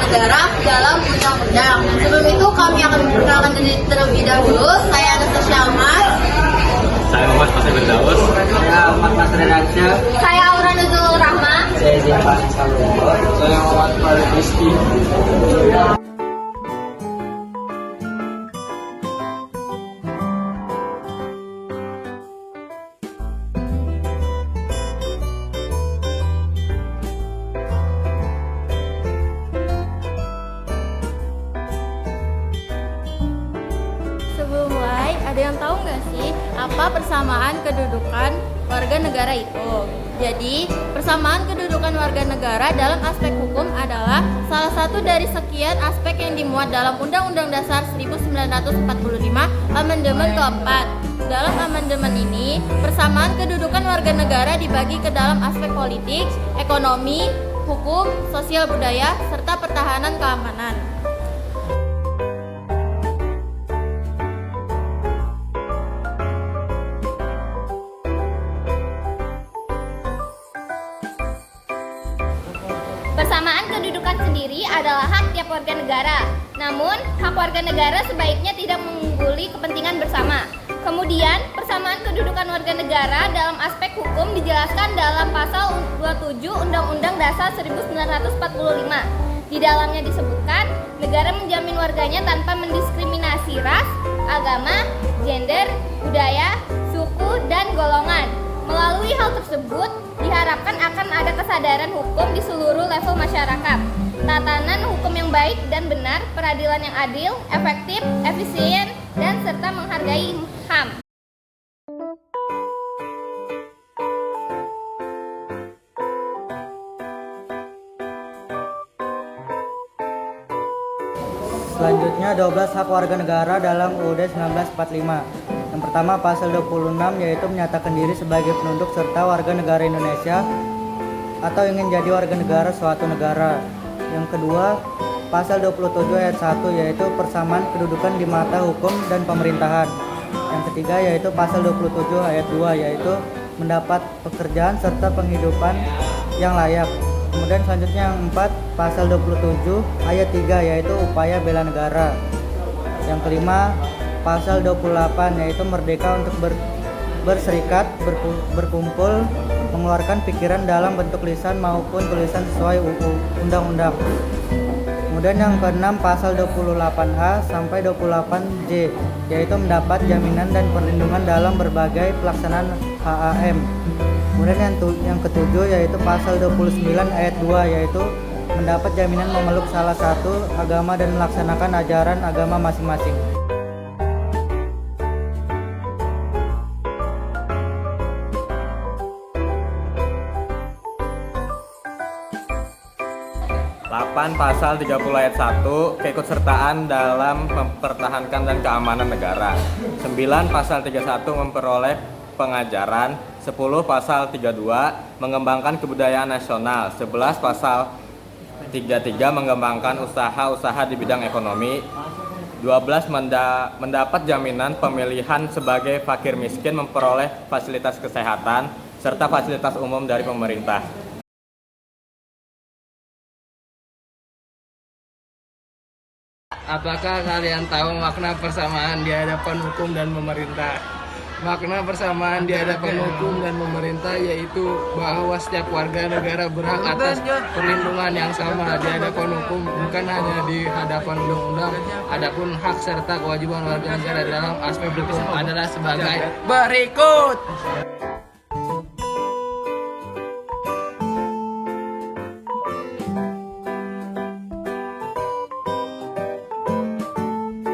negara dalam undang-undang. Sebelum itu kami akan memperkenalkan diri terlebih dahulu. Saya Anastasia Ahmad. Saya Muhammad Fasir Firdaus. Saya Muhammad Masri Raja. Saya Aura Nuzul Rahma. Saya Ziafan Salomon. Saya Muhammad Farid Rizky. Sebelum mulai, ada yang tahu nggak sih apa persamaan kedudukan warga negara itu? Jadi, persamaan kedudukan warga negara dalam aspek hukum adalah salah satu dari sekian aspek yang dimuat dalam Undang-Undang Dasar 1945 Amandemen keempat. Dalam amandemen ini, persamaan kedudukan warga negara dibagi ke dalam aspek politik, ekonomi, hukum, sosial budaya, serta pertahanan keamanan. Persamaan kedudukan sendiri adalah hak tiap warga negara. Namun, hak warga negara sebaiknya tidak mengungguli kepentingan bersama. Kemudian, persamaan kedudukan warga negara dalam aspek hukum dijelaskan dalam pasal 27 Undang-Undang Dasar 1945. Di dalamnya disebutkan, negara menjamin warganya tanpa mendiskriminasi ras, agama, gender, budaya, suku, dan golongan. Melalui hal tersebut, diharapkan akan ada kesadaran hukum di seluruh level masyarakat. Tatanan hukum yang baik dan benar, peradilan yang adil, efektif, efisien, dan serta menghargai HAM. Selanjutnya 12 hak warga negara dalam UUD 1945. Yang pertama pasal 26 yaitu menyatakan diri sebagai penduduk serta warga negara Indonesia atau ingin jadi warga negara suatu negara. Yang kedua pasal 27 ayat 1 yaitu persamaan kedudukan di mata hukum dan pemerintahan. Yang ketiga yaitu pasal 27 ayat 2 yaitu mendapat pekerjaan serta penghidupan yang layak. Kemudian selanjutnya yang 4 pasal 27 ayat 3 yaitu upaya bela negara. Yang kelima pasal 28 yaitu merdeka untuk berserikat, berkumpul, mengeluarkan pikiran dalam bentuk lisan maupun tulisan sesuai undang-undang. Kemudian yang keenam pasal 28A sampai 28J yaitu mendapat jaminan dan perlindungan dalam berbagai pelaksanaan HAM. Kemudian yang ketujuh yaitu pasal 29 ayat 2 yaitu mendapat jaminan memeluk salah satu agama dan melaksanakan ajaran agama masing-masing. Pasal 30 ayat 1 keikutsertaan dalam mempertahankan dan keamanan negara. 9 pasal 31 memperoleh pengajaran. 10 pasal 32 mengembangkan kebudayaan nasional. 11 pasal 33 mengembangkan usaha-usaha di bidang ekonomi. 12 mendapat jaminan pemilihan sebagai fakir miskin memperoleh fasilitas kesehatan serta fasilitas umum dari pemerintah. Apakah kalian tahu makna persamaan di hadapan hukum dan pemerintah? Makna persamaan di hadapan hukum dan pemerintah yaitu bahwa setiap warga negara berhak atas perlindungan yang sama di hadapan hukum, bukan hanya di hadapan undang-undang. Adapun hak serta kewajiban warga negara dalam aspek hukum adalah sebagai berikut.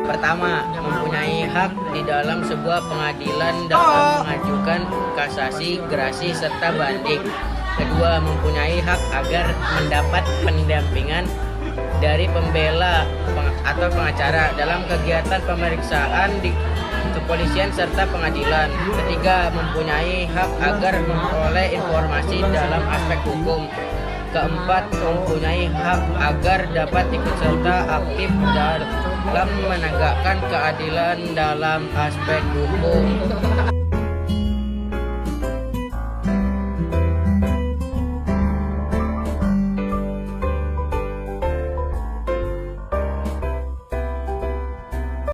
Pertama, mempunyai hak di dalam sebuah pengadilan dalam mengajukan kasasi, gerasi, serta banding. Kedua, mempunyai hak agar mendapat pendampingan dari pembela atau pengacara dalam kegiatan pemeriksaan di kepolisian serta pengadilan. Ketiga, mempunyai hak agar memperoleh informasi dalam aspek hukum. Keempat, mempunyai hak agar dapat ikut serta aktif dalam menegakkan keadilan dalam aspek hukum.